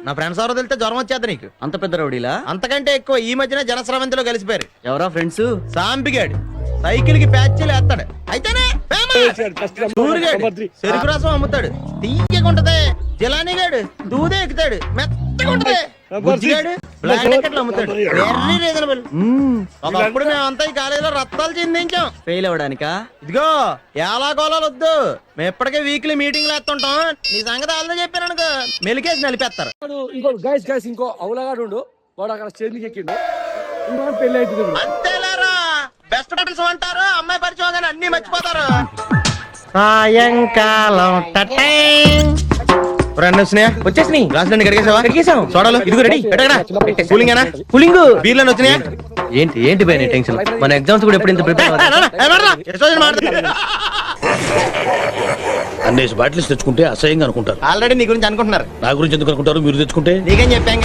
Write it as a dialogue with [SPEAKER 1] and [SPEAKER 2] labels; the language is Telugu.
[SPEAKER 1] నా ఫ్రెండ్స్ ఎవరో తెలితే జ్వరం వచ్చేది నీకు.
[SPEAKER 2] అంత పెద్ద రౌడీలా?
[SPEAKER 1] అంతకంటే ఎక్కువ ఈ మధ్యన జనస్రవంతిలో కలిసిపోయారు.
[SPEAKER 2] ఎవరా ఫ్రెండ్స్?
[SPEAKER 1] సాంపిగాడు సైకిల్ కి ప్యాచ్లు వేస్తాడు, అయితేనే సూరిగాడు చెరుకు రసం అమ్ముతాడు, తీయకుంటది. జిలానీగాడు దూదే ఎక్కుతాడు, మెత్తగా ఉంటది. బుజ్జిగాడు బ్లాక్ టికెట్లు అమ్ముతాడు, వెరీ రీజనబుల్. ఒకప్పుడు మేమంతా ఈ కాలేజీలో రత్తాలు చిందించాం.
[SPEAKER 2] ఫెయిల్ అవడానికా?
[SPEAKER 1] ఇదిగో ఎలా గోళాలు వద్దు, మేము ఇప్పటికే వీక్లీ మీటింగ్లు వేస్తుంటాం. నీ సంగతి వాళ్ళతో చెప్పాను అనుకో, మెలికేసి నలిపేస్తారు.
[SPEAKER 3] ఇంకో గైస్ ఇంకో అవులగాడు ఉండు, వాడు అక్కడ స్టేజ్ మీద ఎక్కిండు, పెళ్లి అవుతుంది.
[SPEAKER 1] అంతేలేరా, బెస్ట్ ఫ్రెండ్స్ అంటారు, అమ్మాయి పరిచయం కానీ అన్ని మర్చిపోతారు. సాయంకాలం వచ్చేసినాయి. గ్లాసులన్నీ కడిగేసావా? సోడాలు ఇదిగో రెడీ. కూలింగ్ కూలింగ్ బీర్లను వచ్చినాయా?
[SPEAKER 2] ఏంటి ఏంటి భయ టెన్షన్? మన ఎగ్జామ్స్ కూడా ఎప్పుడు ఇంత ప్రిపేర్
[SPEAKER 4] అన్నేసి బాటిల్స్ తెచ్చుకుంటే అసహ్యంగా అనుకుంటారు.
[SPEAKER 1] ఆల్రెడీ నీ గురించి అనుకుంటున్నారు.
[SPEAKER 4] నా గురించి ఎందుకు అనుకుంటారు? మీరు తెచ్చుకుంటే
[SPEAKER 1] నీకేం చెప్పాను.